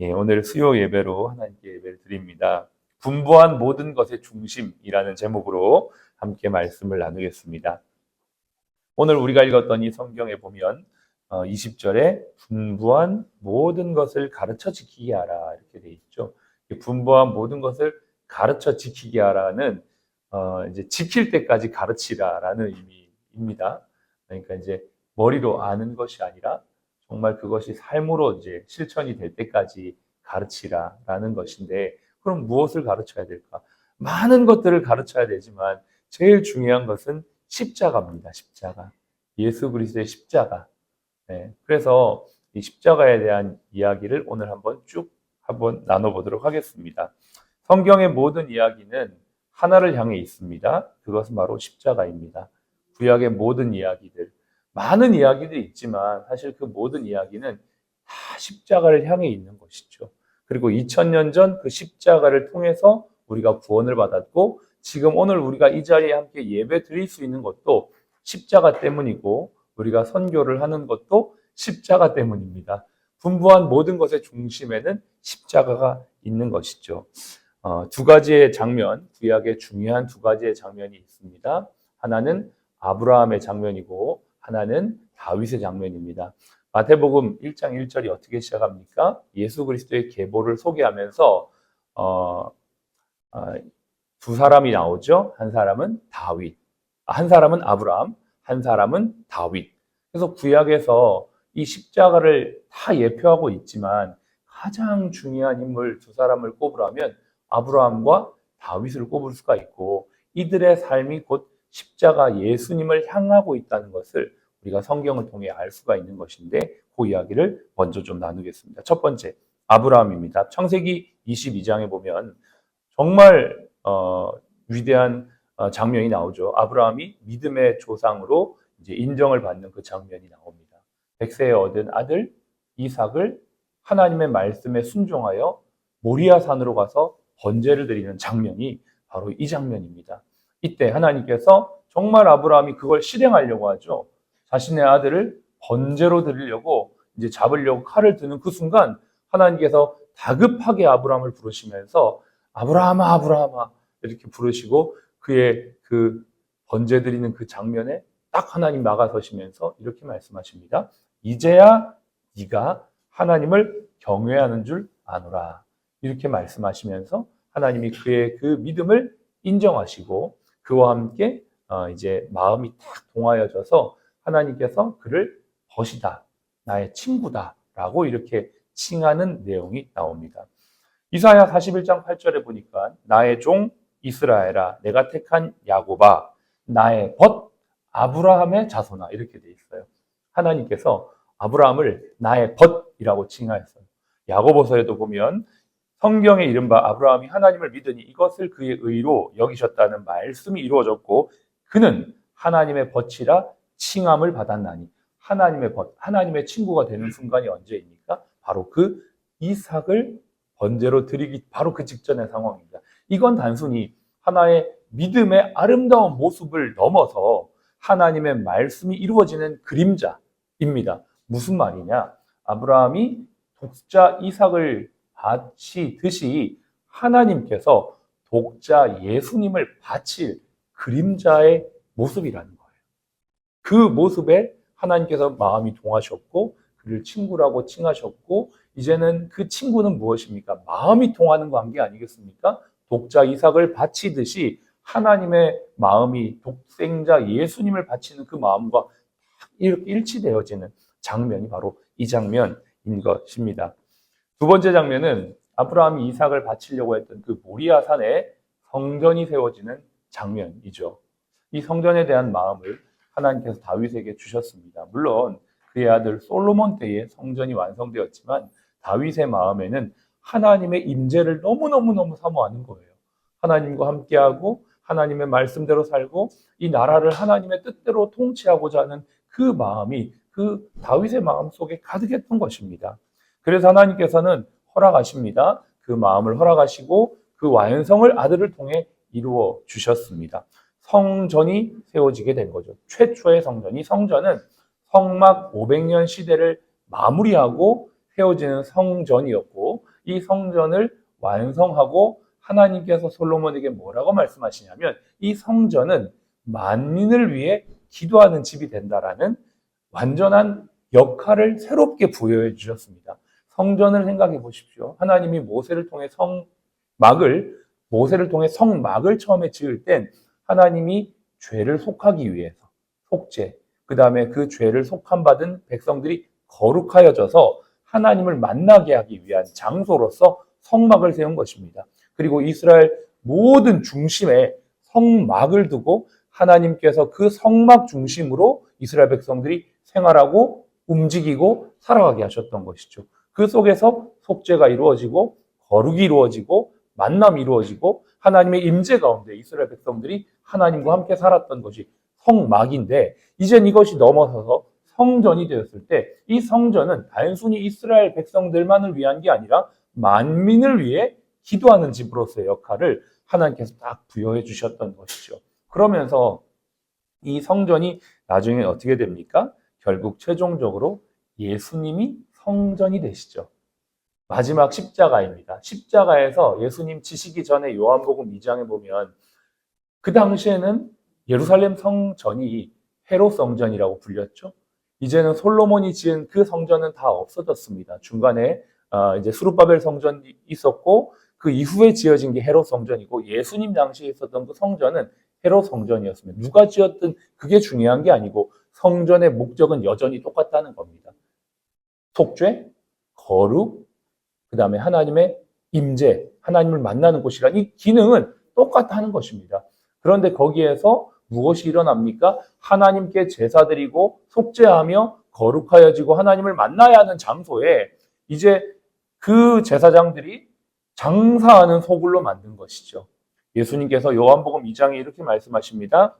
예, 오늘 수요 예배로 하나님께 예배를 드립니다. 분부한 모든 것의 중심이라는 제목으로 함께 말씀을 나누겠습니다. 오늘 우리가 읽었던 이 성경에 보면 20절에 분부한 모든 것을 가르쳐 지키게 하라 이렇게 돼 있죠. 분부한 모든 것을 가르쳐 지키게 하라는 이제 지킬 때까지 가르치라라는 의미입니다. 그러니까 이제 머리로 아는 것이 아니라 정말 그것이 삶으로 이제 실천이 될 때까지 가르치라라는 것인데, 그럼 무엇을 가르쳐야 될까? 많은 것들을 가르쳐야 되지만 제일 중요한 것은 십자가입니다. 십자가. 예수 그리스도의 십자가. 네, 그래서 이 십자가에 대한 이야기를 오늘 한번 나눠보도록 하겠습니다. 성경의 모든 이야기는 하나를 향해 있습니다. 그것은 바로 십자가입니다. 구약의 모든 이야기들, 많은 이야기들이 있지만 사실 그 모든 이야기는 다 십자가를 향해 있는 것이죠. 그리고 2000년 전 그 십자가를 통해서 우리가 구원을 받았고, 지금 오늘 우리가 이 자리에 함께 예배 드릴 수 있는 것도 십자가 때문이고, 우리가 선교를 하는 것도 십자가 때문입니다. 분부한 모든 것의 중심에는 십자가가 있는 것이죠. 두 가지의 장면, 구약의 중요한 두 가지의 장면이 있습니다. 하나는 아브라함의 장면이고 하나는 다윗의 장면입니다. 마태복음 1장 1절이 어떻게 시작합니까? 예수 그리스도의 계보를 소개하면서 두 사람이 나오죠. 한 사람은 다윗, 한 사람은 아브라함, 한 사람은 다윗. 그래서 구약에서 이 십자가를 다 예표하고 있지만 가장 중요한 인물 두 사람을 꼽으라면 아브라함과 다윗을 꼽을 수가 있고, 이들의 삶이 곧 십자가 예수님을 향하고 있다는 것을 우리가 성경을 통해 알 수가 있는 것인데, 그 이야기를 먼저 좀 나누겠습니다. 첫 번째, 아브라함입니다. 창세기 22장에 보면 정말 위대한 장면이 나오죠. 아브라함이 믿음의 조상으로 이제 인정을 받는 그 장면이 나옵니다. 백세에 얻은 아들 이삭을 하나님의 말씀에 순종하여 모리아 산으로 가서 번제를 드리는 장면이 바로 이 장면입니다. 이때 하나님께서 정말 아브라함이 그걸 실행하려고 하죠. 자신의 아들을 번제로 드리려고 이제 잡으려고 칼을 드는 그 순간 하나님께서 다급하게 아브라함을 부르시면서 아브라함아, 아브라함아 이렇게 부르시고, 그의 그 번제 드리는 그 장면에 딱 하나님 나가서시면서 이렇게 말씀하십니다. 이제야 네가 하나님을 경외하는 줄 아노라. 이렇게 말씀하시면서 하나님이 그의 그 믿음을 인정하시고 그와 함께 이제 마음이 딱 동하여져서 하나님께서 그를 벗이다, 나의 친구다라고 이렇게 칭하는 내용이 나옵니다. 이사야 41장 8절에 보니까 나의 종 이스라엘아, 내가 택한 야곱아, 나의 벗 아브라함의 자손아 이렇게 돼 있어요. 하나님께서 아브라함을 나의 벗이라고 칭하였어요. 야고보서에도 보면 성경에 이른바 아브라함이 하나님을 믿으니 이것을 그의 의로 여기셨다는 말씀이 이루어졌고, 그는 하나님의 벗이라 칭함을 받았나니, 하나님의 벗, 하나님의 친구가 되는 순간이 언제입니까? 바로 그 이삭을 번제로 드리기 바로 그 직전의 상황입니다. 이건 단순히 하나의 믿음의 아름다운 모습을 넘어서 하나님의 말씀이 이루어지는 그림자입니다. 무슨 말이냐? 아브라함이 독자 이삭을 바치듯이 하나님께서 독자 예수님을 바칠 그림자의 모습이라는 거예요. 그 모습에 하나님께서 마음이 동하셨고 그를 친구라고 칭하셨고, 이제는 그 친구는 무엇입니까? 마음이 통하는 관계 아니겠습니까? 독자 이삭을 바치듯이 하나님의 마음이 독생자 예수님을 바치는 그 마음과 이렇게 일치되어지는 장면이 바로 이 장면인 것입니다. 두 번째 장면은 아브라함이 이삭을 바치려고 했던 그 모리아 산에 성전이 세워지는 장면이죠. 이 성전에 대한 마음을 하나님께서 다윗에게 주셨습니다. 물론 그의 아들 솔로몬 때에 성전이 완성되었지만 다윗의 마음에는 하나님의 임재를 너무너무 사모하는 거예요. 하나님과 함께하고 하나님의 말씀대로 살고 이 나라를 하나님의 뜻대로 통치하고자 하는 그 마음이 그 다윗의 마음 속에 가득했던 것입니다. 그래서 하나님께서는 허락하십니다. 그 마음을 허락하시고 그 완성을 아들을 통해 이루어 주셨습니다. 성전이 세워지게 된 거죠. 최초의 성전. 이 성전은 성막 500년 시대를 마무리하고 세워지는 성전이었고 이 성전을 완성하고 하나님께서 솔로몬에게 뭐라고 말씀하시냐면 이 성전은 만민을 위해 기도하는 집이 된다라는 완전한 역할을 새롭게 부여해 주셨습니다. 성전을 생각해 보십시오. 하나님이 모세를 통해 성막을 처음에 지을 땐 하나님이 죄를 속하기 위해서 속죄, 그 다음에 그 죄를 속함 받은 백성들이 거룩하여져서 하나님을 만나게 하기 위한 장소로서 성막을 세운 것입니다. 그리고 이스라엘 모든 중심에 성막을 두고 하나님께서 그 성막 중심으로 이스라엘 백성들이 생활하고 움직이고 살아가게 하셨던 것이죠. 그 속에서 속죄가 이루어지고 거룩이 이루어지고 만남이 이루어지고 하나님의 임재 가운데 이스라엘 백성들이 하나님과 함께 살았던 것이 성막인데 이젠 이것이 넘어서서 성전이 되었을 때 이 성전은 단순히 이스라엘 백성들만을 위한 게 아니라 만민을 위해 기도하는 집으로서의 역할을 하나님께서 딱 부여해 주셨던 것이죠. 그러면서 이 성전이 나중에 어떻게 됩니까? 결국 최종적으로 예수님이 성전이 되시죠. 마지막 십자가입니다. 십자가에서 예수님 지시기 전에 요한복음 2장에 보면 그 당시에는 예루살렘 성전이 헤롯 성전이라고 불렸죠. 이제는 솔로몬이 지은 그 성전은 다 없어졌습니다. 중간에 이제 스룹바벨 성전이 있었고 그 이후에 지어진 게 헤롯 성전이고 예수님 당시에 있었던 그 성전은 헤롯 성전이었습니다. 누가 지었든 그게 중요한 게 아니고 성전의 목적은 여전히 똑같다는 겁니다. 속죄, 거룩, 그 다음에 하나님의 임재, 하나님을 만나는 곳이란 이 기능은 똑같다는 것입니다. 그런데 거기에서 무엇이 일어납니까? 하나님께 제사 드리고 속죄하며 거룩하여지고 하나님을 만나야 하는 장소에 이제 그 제사장들이 장사하는 소굴로 만든 것이죠. 예수님께서 요한복음 2장에 이렇게 말씀하십니다.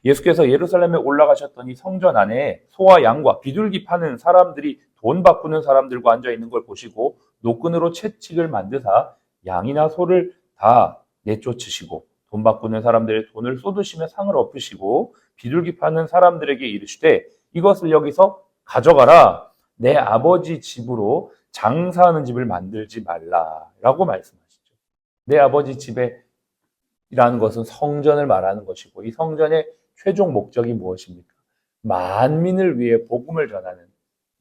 예수께서 예루살렘에 올라가셨더니 성전 안에 소와 양과 비둘기 파는 사람들이 돈 바꾸는 사람들과 앉아 있는 걸 보시고 노끈으로 채찍을 만드사 양이나 소를 다 내쫓으시고 돈 바꾸는 사람들의 돈을 쏟으시며 상을 엎으시고 비둘기 파는 사람들에게 이르시되 이것을 여기서 가져가라. 내 아버지 집으로 장사하는 집을 만들지 말라라고 말씀하시죠. 내 아버지 집에라는 것은 성전을 말하는 것이고 이 성전의 최종 목적이 무엇입니까? 만민을 위해 복음을 전하는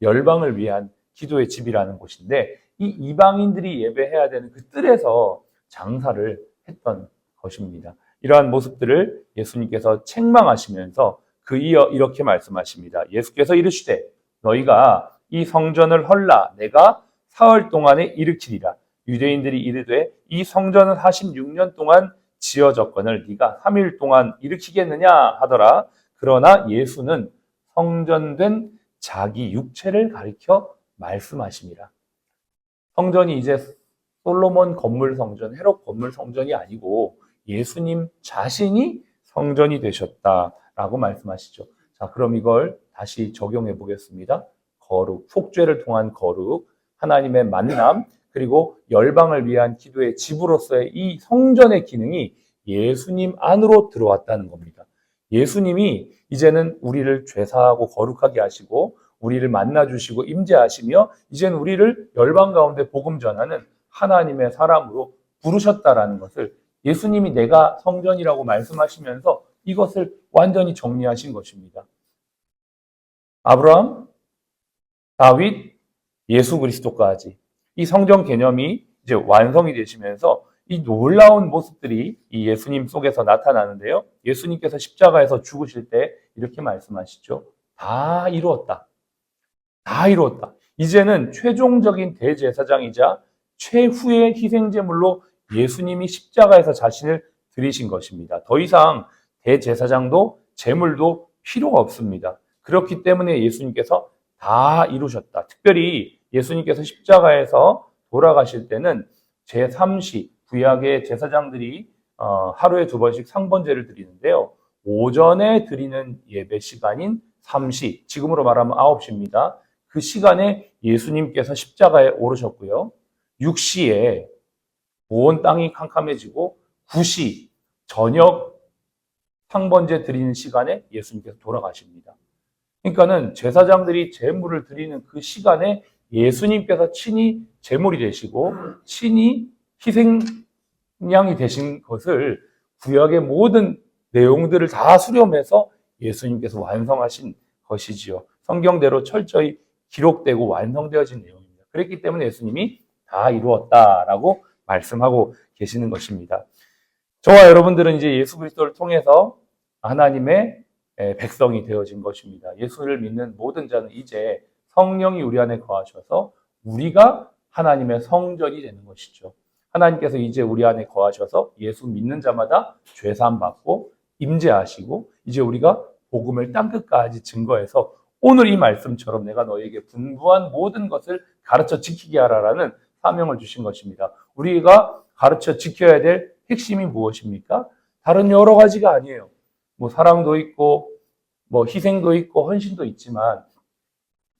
열방을 위한 기도의 집이라는 곳인데 이 이방인들이 예배해야 되는 그 뜰에서 장사를 했던 것입니다. 이러한 모습들을 예수님께서 책망하시면서 이렇게 말씀하십니다. 예수께서 이르시되 너희가 이 성전을 헐라 내가 사흘 동안에 일으키리라. 유대인들이 이르되 이 성전은 46년 동안 지어졌거늘 네가 3일 동안 일으키겠느냐 하더라. 그러나 예수는 성전된 자기 육체를 가리켜 말씀하십니다. 성전이 이제 솔로몬 건물 성전, 헤롯 건물 성전이 아니고 예수님 자신이 성전이 되셨다라고 말씀하시죠. 자, 그럼 이걸 다시 적용해 보겠습니다. 거룩, 속죄를 통한 거룩, 하나님의 만남, 그리고 열방을 위한 기도의 집으로서의 이 성전의 기능이 예수님 안으로 들어왔다는 겁니다. 예수님이 이제는 우리를 죄사하고 거룩하게 하시고 우리를 만나주시고 임재하시며 이제는 우리를 열방 가운데 복음 전하는 하나님의 사람으로 부르셨다라는 것을 예수님이 내가 성전이라고 말씀하시면서 이것을 완전히 정리하신 것입니다. 아브라함, 다윗, 예수 그리스도까지 이 성전 개념이 이제 완성이 되시면서 이 놀라운 모습들이 이 예수님 속에서 나타나는데요. 예수님께서 십자가에서 죽으실 때 이렇게 말씀하시죠. 다 이루었다. 다 이루었다. 이제는 최종적인 대제사장이자 최후의 희생제물로 예수님이 십자가에서 자신을 드리신 것입니다. 더 이상 대제사장도 제물도 필요가 없습니다. 그렇기 때문에 예수님께서 다 이루셨다. 특별히 예수님께서 십자가에서 돌아가실 때는 제3시 구약의 제사장들이 하루에 2번씩 상번제를 드리는데요. 오전에 드리는 예배 시간인 3시, 지금으로 말하면 9시입니다. 그 시간에 예수님께서 십자가에 오르셨고요. 6시에 온 땅이 캄캄해지고 9시 저녁 상번제 드리는 시간에 예수님께서 돌아가십니다. 그러니까는 제사장들이 제물을 드리는 그 시간에 예수님께서 친히 제물이 되시고 친히 희생양이 되신 것을 구약의 모든 내용들을 다 수렴해서 예수님께서 완성하신 것이지요. 성경대로 철저히 기록되고 완성되어진 내용입니다. 그랬기 때문에 예수님이 다 이루었다라고 말씀하고 계시는 것입니다. 저와 여러분들은 이제 예수 그리스도를 통해서 하나님의 백성이 되어진 것입니다. 예수를 믿는 모든 자는 이제 성령이 우리 안에 거하셔서 우리가 하나님의 성전이 되는 것이죠. 하나님께서 이제 우리 안에 거하셔서 예수 믿는 자마다 죄사함 받고 임재하시고 이제 우리가 복음을 땅끝까지 증거해서 오늘 이 말씀처럼 내가 너에게 분부한 모든 것을 가르쳐 지키게 하라라는 사명을 주신 것입니다. 우리가 가르쳐 지켜야 될 핵심이 무엇입니까? 다른 여러 가지가 아니에요. 뭐 사랑도 있고 뭐 희생도 있고 헌신도 있지만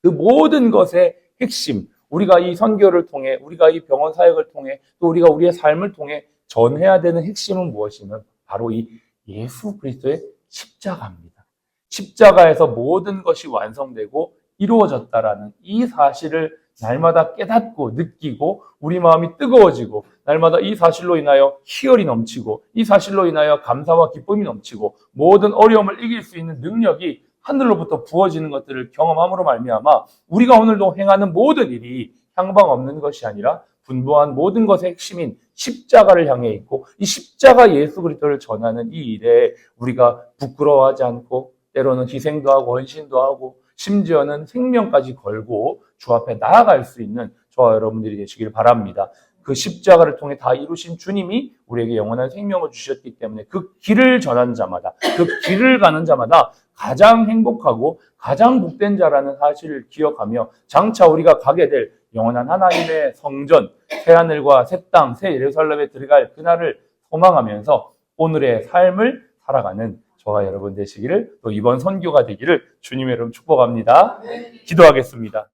그 모든 것의 핵심, 우리가 이 선교를 통해, 우리가 이 병원 사역을 통해, 또 우리가 우리의 삶을 통해 전해야 되는 핵심은 무엇이면 바로 이 예수 그리스도의 십자가입니다. 십자가에서 모든 것이 완성되고 이루어졌다라는 이 사실을 날마다 깨닫고 느끼고 우리 마음이 뜨거워지고 날마다 이 사실로 인하여 희열이 넘치고 이 사실로 인하여 감사와 기쁨이 넘치고 모든 어려움을 이길 수 있는 능력이 하늘로부터 부어지는 것들을 경험함으로 말미암아 우리가 오늘도 행하는 모든 일이 향방 없는 것이 아니라 분부한 모든 것의 핵심인 십자가를 향해 있고 이 십자가 예수 그리스도를 전하는 이 일에 우리가 부끄러워하지 않고 때로는 희생도 하고 헌신도 하고 심지어는 생명까지 걸고 주 앞에 나아갈 수 있는 저와 여러분들이 되시길 바랍니다. 그 십자가를 통해 다 이루신 주님이 우리에게 영원한 생명을 주셨기 때문에 그 길을 전하는 자마다, 그 길을 가는 자마다 가장 행복하고 가장 복된 자라는 사실을 기억하며 장차 우리가 가게 될 영원한 하나님의 성전, 새하늘과 새 땅, 새 예루살렘에 들어갈 그날을 소망하면서 오늘의 삶을 살아가는 저와 여러분 되시기를, 또 이번 선교가 되기를 주님의 이름 축복합니다. 기도하겠습니다.